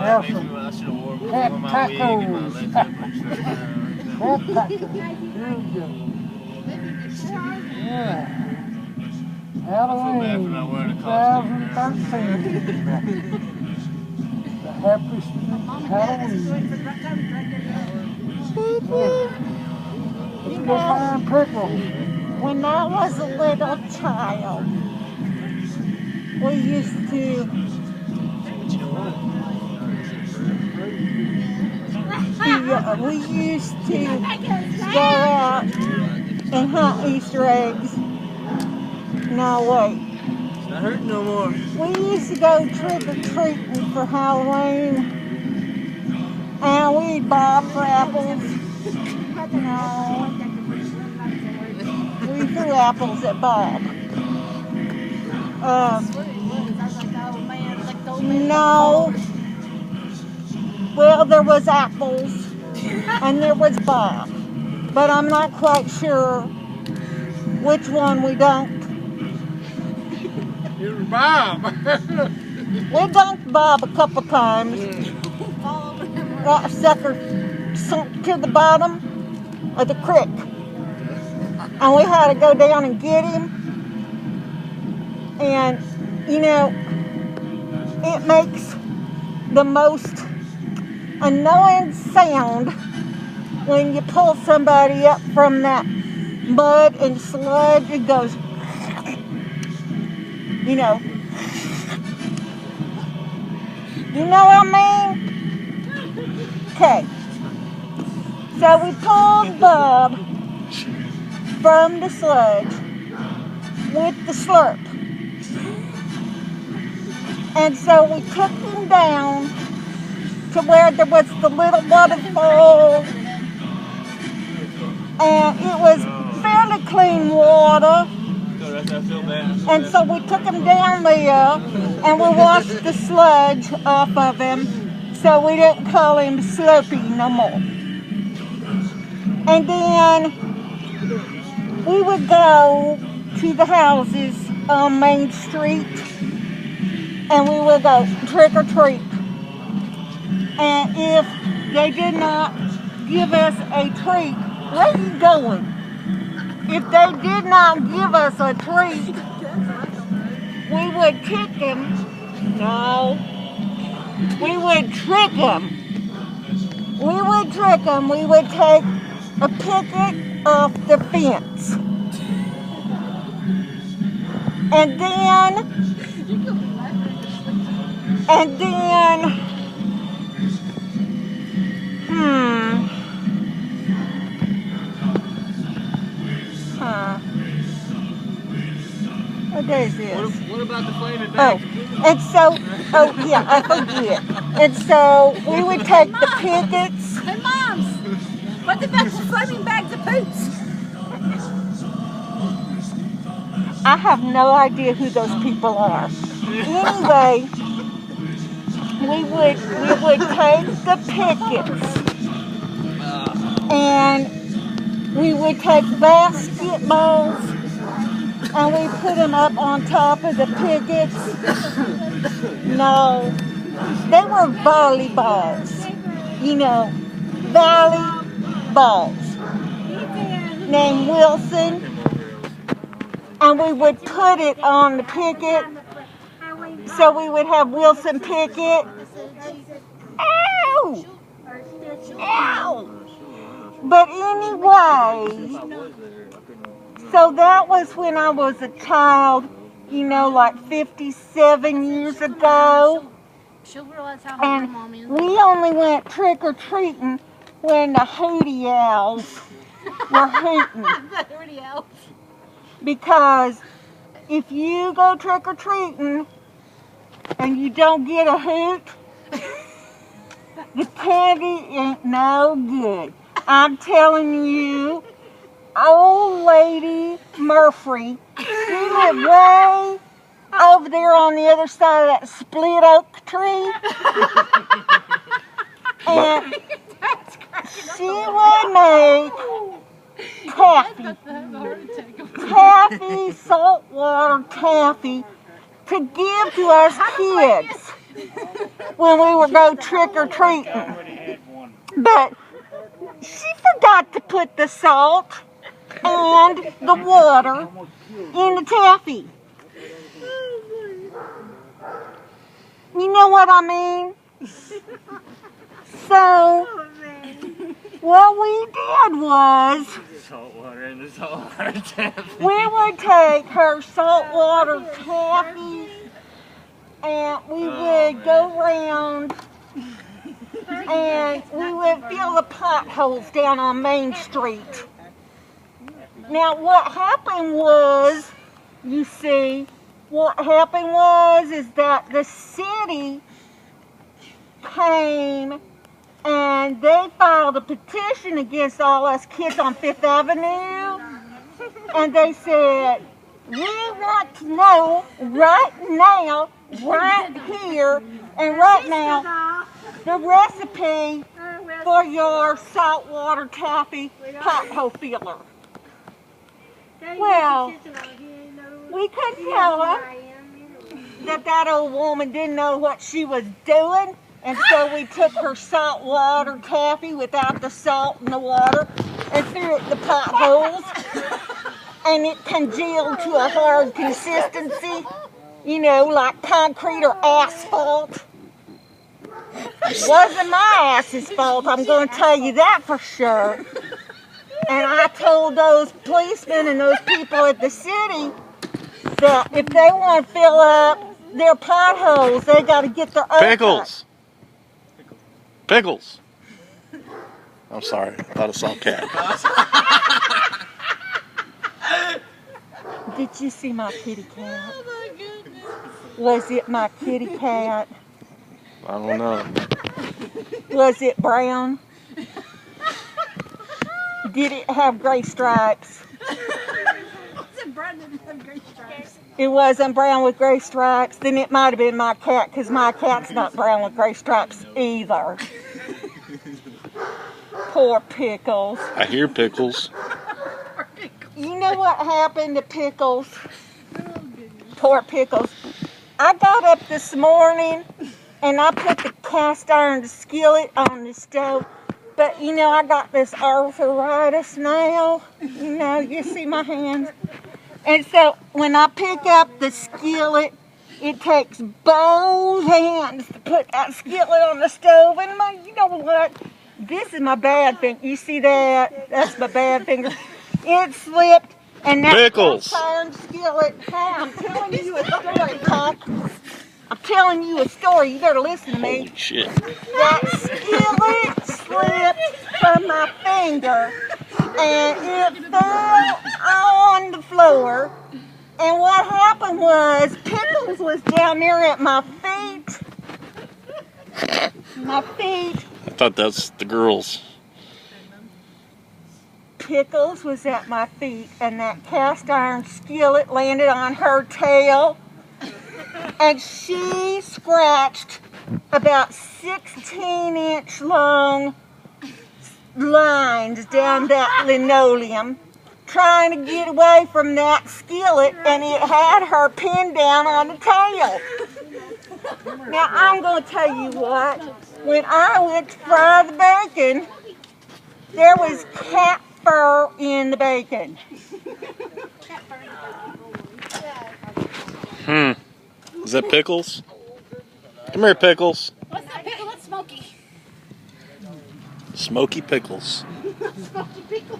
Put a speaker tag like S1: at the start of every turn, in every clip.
S1: have some cat tacos. Cat tacos. Here we go. Yeah. Halloween 2013. The happiest Halloween. Let's go find pickles.
S2: When I was a little child, we used to go out and hunt Easter eggs. No, wait.
S3: It's not hurting no more.
S2: We used to go trick-or-treating for Halloween, and we'd buy for apples. No. We threw apples at Bob. No. Well, there was apples, and there was Bob. But I'm not quite sure which one we dunked.
S1: It was Bob.
S2: We dunked Bob a couple times. That sucker sunk to the bottom of the creek. And we had to go down and get him. And, you know, it makes the most annoying sound when you pull somebody up from that mud and sludge. It goes, you know. You know what I mean? Okay. So we pulled Bob from the sludge with the slurp. And so we took him down to where there was the little waterfall. And it was fairly clean water. And so we took him down there and we washed the sludge off of him so we didn't call him Slurpee no more. And then we would go to the houses on Main Street and we would go trick or treat. And if they did not give us a treat, where are you going? If they did not give us a treat, we would kick them. No. We would trick them. We would trick them. We would take a picket off the fence. And then what day is this?
S3: What about the flaming bags?
S2: I forget. And so we would take the pickets.
S4: Hey, Moms! What about the flaming bags of poops?
S2: I have no idea who those people are. Anyway, we would take the pickets and we would take basketballs and we put them up on top of the pickets. No, they were volleyballs. You know, volleyballs. Named Wilson. And we would put it on the picket. So we would have Wilson picket. Ow! Ow! But anyway, so that was when I was a child, you know, like 57 years ago. And we only went trick-or-treating when the hootie owls were hooting.
S4: The hootie owls.
S2: Because if you go trick-or-treating and you don't get a hoot, the candy ain't no good. I'm telling you, old lady Murphy, she lived way over there on the other side of that split oak tree. And she would make taffy, saltwater taffy, to give to us kids. when we were go trick-or-treating. But she forgot to put the salt and the water in the taffy. You know what I mean? So, what we did was,
S3: Salt water in the salt water taffy.
S2: we would take her saltwater taffy and we would go around and we would fill the potholes down on Main Street. Now what happened was, you see, is that the city came and they filed a petition against all us kids on Fifth Avenue. And they said, we want to know right now, right here, and right now, the recipe for your saltwater taffy pothole filler. Well, we could tell her that old woman didn't know what she was doing, and so we took her saltwater taffy without the salt and the water and threw it in the potholes, and it congealed to a hard consistency, you know, like concrete or asphalt. It wasn't my ass's fault, I'm going to tell you that for sure. And I told those policemen and those people at the city that if they want to fill up their potholes, they got to get their own
S5: Pickles. Pickles. I'm sorry. I thought I saw a cat.
S2: Did you see my kitty cat? Oh my goodness. Was it my kitty cat?
S5: I don't know.
S2: Was it brown? Did it have gray stripes? It wasn't brown with gray stripes. Then it might have been my cat, because my cat's not brown with gray stripes either. Poor Pickles.
S5: I hear Pickles.
S2: You know what happened to Pickles? Poor Pickles. I got up this morning and I put the cast iron skillet on the stove. But, you know, I got this arthritis now. You know, you see my hands. And so when I pick up the skillet, it takes both hands to put that skillet on the stove. And you know what? This is my bad finger. You see that? That's my bad finger. It slipped. And that
S5: Pickles.
S2: iron skillet. Hey, I'm telling you a story, Pop. I'm telling you a story. You better listen to me.
S5: Holy shit.
S2: That skillet slipped from my finger and it fell on the floor. And what happened was Pickles was down there at my feet. My feet.
S5: I thought that's the girls.
S2: Pickles was at my feet and that cast iron skillet landed on her tail. And she scratched about 16-inch long lines down that linoleum trying to get away from that skillet, and it had her pinned down on the tail. Now, I'm going to tell you what. When I went to fry the bacon, there was cat fur in the bacon.
S5: Is that Pickles? Come here, Pickles.
S4: What's that pickle? What's Smokey?
S5: Smoky Pickles.
S4: Smokey pickles.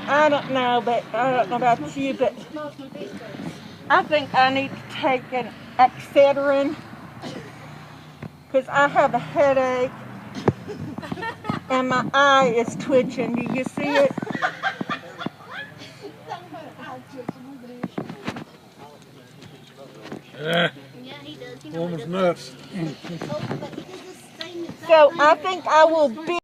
S2: I don't know, but I don't know about you, but I think I need to take an Excedrin because I have a headache and my eye is twitching. Do you see it?
S1: Yeah,
S4: Yeah, he does.
S1: woman's nuts.
S2: So I think I will be